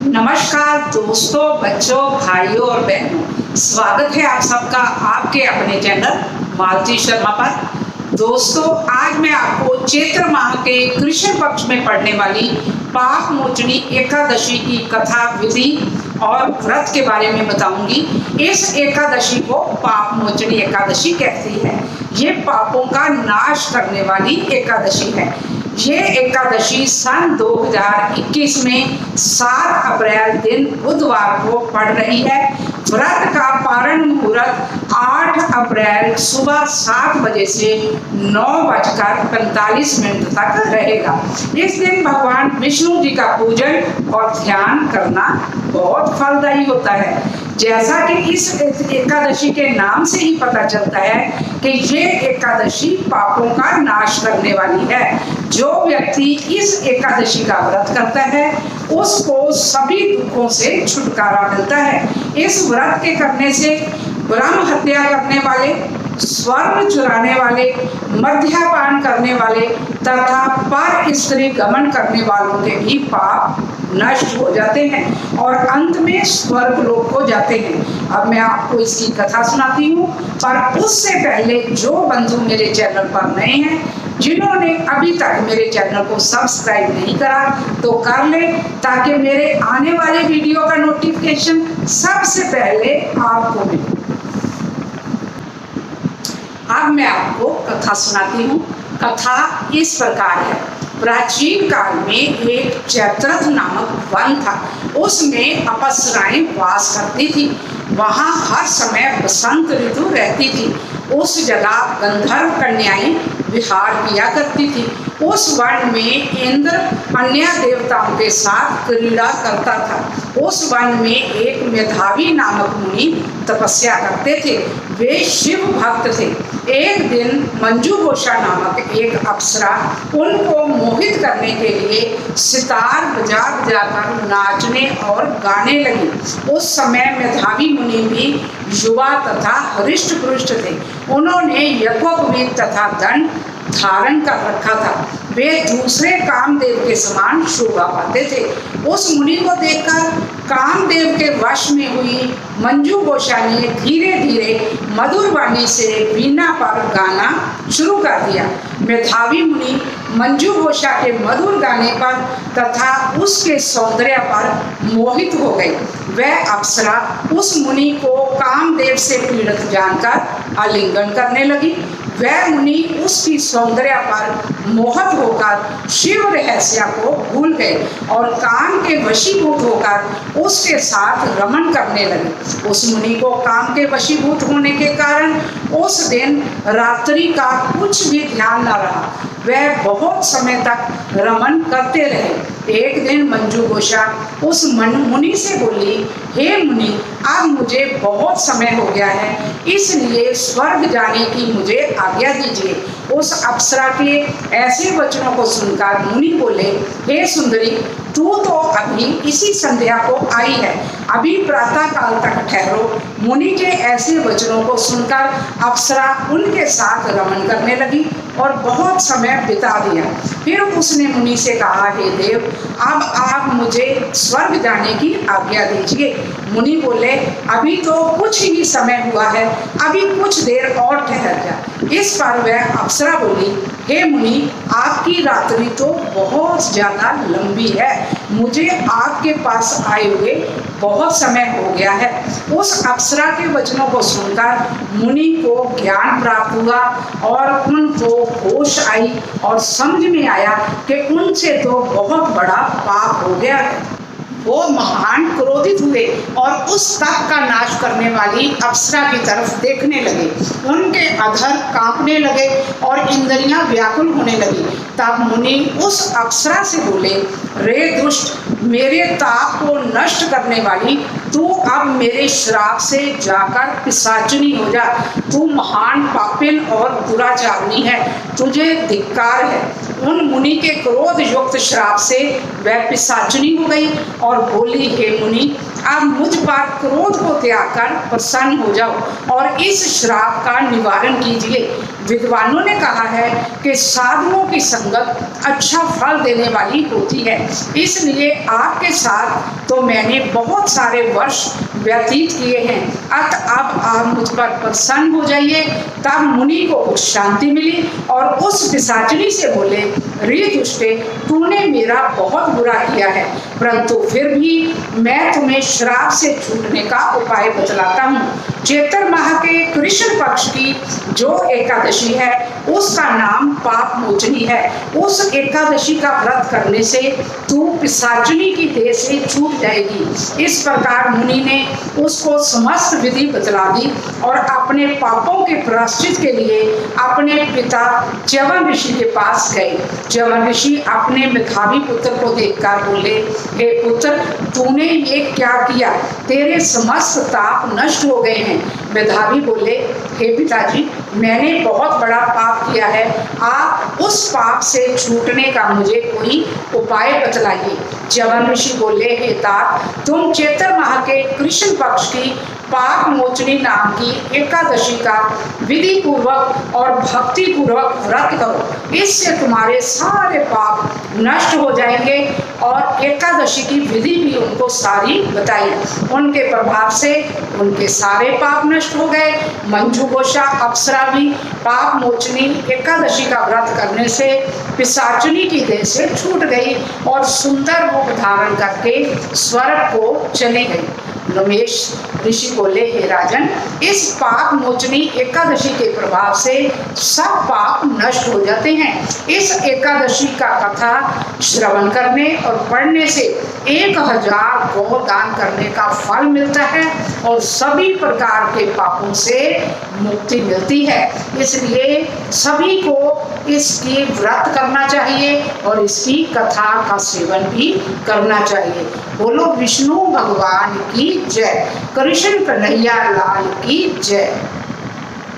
नमस्कार दोस्तों, बच्चों, भाइयों और बहनों, स्वागत है आप सबका आपके अपने चैनल मालती शर्मा पर। दोस्तों, आज मैं आपको चैत्र माह के कृष्ण पक्ष में पड़ने वाली पाप मोचनी एकादशी की कथा, विधि और व्रत के बारे में बताऊंगी। इस एकादशी को पाप मोचनी एकादशी कहती है। ये पापों का नाश करने वाली एकादशी है। ये एकादशी सन 2021 में 7 अप्रैल दिन बुधवार को पड़ रही है। व्रत का पारण मुहूर्त 8 अप्रैल सुबह 7 बजे से 9:45 तक रहेगा। इस दिन भगवान विष्णु जी का पूजन और ध्यान करना बहुत फलदायी होता है। जैसा कि इस एकादशी के नाम से ही पता चलता है कि ये एकादशी पापों का नाश करने वाली है। जो व्यक्ति इस एकादशी का व्रत करता है उसको सभी दुखों से छुटकारा मिलता है। इस व्रत के करने से ब्रह्म हत्या करने वाले, स्वर्ण चुराने वाले, मद्यपान करने वाले तथा पर स्त्री गमन करने वालों के भी पाप नष्ट हो जाते हैं और अंत में स्वर्ग लोक को जाते हैं। अब मैं आपको इसकी कथा सुनाती हूँ, पर उससे पहले जो बंधु मेरे चैनल पर नए हैं, जिन्होंने अभी तक मेरे चैनल को सब्सक्राइब नहीं करा तो कर लें, ताकि मेरे आने वाले वीडियो का नोटिफिकेशन सबसे पहले आपको मिले। अब मैं आपको कथा सुनाती हूँ। कथा इस प्रकार है। प्राचीन काल में एक चैत्रथ नामक वन था। उसमें अप्सराएं वास करती थी। वहाँ हर समय बसंत ऋतु रहती थी। उस जगह गंधर्व कन्याएं विहार किया करती थी। उस वन में इंद्र अन्य देवताओं के साथ क्रीड़ा करता था। उस वन में एक मेधावी नामक मुनि तपस्या करते थे। वे शिव भक्त थे। एक दिन मंजूघोषा नामक एक अप्सरा उनको मोहित करने के लिए सितार बजा बजाकर नाचने और गाने लगी। उस समय मेधावी मुनि भी युवा तथा हृष्ट पुष्ट थे। उन्होंने यज्ञोपवीत तथा दंड धारण कर रखा था। वे दूसरे कामदेव के समान शोभा पाते थे। उस मुनि को देखकर कामदेव के वश में हुई मंजूघोषा ने धीरे धीरे मधुर वाणी से वीणा पर गाना शुरू कर दिया। मेधावी मुनि मंजूघोषा के मधुर गाने पर तथा उसके सौंदर्य पर मोहित हो गई। वह अप्सरा उस मुनि को कामदेव से पीड़ित जानकर आलिंगन करने लगी। वह मुनि उसकी सौंदर्य पर मोहित होकर शिव रहस्य को भूल गए और काम के वशीभूत होकर उसके साथ रमन करने लगे। उस मुनि को काम के वशीभूत होने के कारण उस दिन रात्रि का कुछ भी ध्यान न रहा। वह बहुत समय तक रमन करते रहे। एक दिन मंजूघोषा उस मुनि से बोली, हे मुनि, अब मुझे बहुत समय हो गया है, इसलिए स्वर्ग जाने की मुझे आज्ञा दीजिए। उस अप्सरा के ऐसे वचनों को सुनकर मुनि बोले, हे सुंदरी, तू तो अभी इसी संध्या को आई है, अभी प्रातः काल तक ठहरो। मुनि के ऐसे वचनों को सुनकर अप्सरा उनके साथ रमन करने लगी और बहुत समय बिता दिया। फिर उसने मुनि से कहा, हे देव, अब आप मुझे स्वर्ग जाने की आज्ञा दीजिए। मुनि बोले, अभी तो कुछ ही समय हुआ है, अभी कुछ देर और ठहर जा। इस पर वह अप्सरा बोली, हे मुनि, आपकी रात्रि तो बहुत ज्यादा लंबी है, मुझे आपके पास आए हुए बहुत समय हो गया है। उस अप्सरा के वचनों को सुनकर मुनि को ज्ञान प्राप्त हुआ और उनको होश आई और समझ में आया कि उनसे तो बहुत बड़ा पाप हो गया है। वो महान क्रोधित हुए और उस तप का नाश करने वाली अप्सरा की तरफ देखने लगे। उनके अधर कांपने लगे और इंद्रियां व्याकुल होने लगी। तब मुनि उस अप्सरा से बोले, रे दुष्ट, मेरे ताप को नष्ट करने वाली, तू अब मेरे श्राप से जाकर पिशाचिनी हो जा। तू महान पापिन और दुराचारणी है, तुझे धिक्कार है। उन मुनि के क्रोध युक्त श्राप से वह पिशाचिनी हो गई और बोली, हे मुनि, अब मुझ पर क्रोध को त्याग कर प्रसन्न हो जाओ और इस श्राप का निवारण कीजिए। विद्वानों ने कहा है कि साधुओं की संगत अच्छा फल देने वाली होती है, इसलिए आपके साथ तो मैंने बहुत सारे वर्ष व्यतीत किए हैं, अतः अब आप मुझ पर प्रसन्न हो जाइए। तब मुनि को कुछ शांति मिली और उस पिशाचिनी से बोले, रे दुष्टे, तूने मेरा बहुत बुरा किया है, परंतु फिर भी मैं तुम्हें श्राप से छूटने का उपाय बतलाता हूँ। चैत्र माह के कृष्ण पक्ष की जो एकादशी है उसका नाम पाप मोचनी है। उस एकादशी का व्रत करने से तू पिशाचिनी की देह से छूट जाएगी। इस प्रकार मुनि ने उसको समस्त विधि बतला दी और अपने पापों के प्रायश्चित के लिए अपने पिता च्यवन ऋषि के पास गए। च्यवन ऋषि अपने मेधावी पुत्र को देखकर बोले, हे पुत्र, तूने ये क्या किया? तेरे समस्त ताप नष्ट हो गए हैं। मेधावी बोले, हे पिताजी, मैंने बहुत बड़ा पाप किया है, आप उस पाप से छूटने का मुझे कोई उपाय बतलाइए। च्यवन ऋषि बोले, हे तात, तुम चैत्र माह के कृष्ण पक्ष की पाप मोचनी नाम की एकादशी का विधि पूर्वक और भक्ति पूर्वक व्रत करो, इससे तुम्हारे सारे पाप नष्ट हो जाएंगे। और एकादशी की विधि भी उनको सारी बताई। उनके प्रभाव से उनके सारे पाप नष्ट हो गए। मंजू घोषा अप्सरा भी पाप मोचनी एकादशी का व्रत करने से पिशाचिनी की देह से छूट गई और सुंदर रूप धारण करके स्वर्ग को चली गई। रमेश ऋषि बोले, हे राजन, इस पाप मोचनी एकादशी के प्रभाव से सब पाप नष्ट हो जाते हैं। इस एकादशी का कथा श्रवण करने और पढ़ने से 1000 गौ दान करने का फल मिलता है और सभी प्रकार के पापों से मुक्ति मिलती है। इसलिए सभी को इसकी व्रत करना चाहिए और इसकी कथा का सेवन भी करना चाहिए। बोलो विष्णु भगवान की जय। कृष्ण कन्हैया लाल की जय।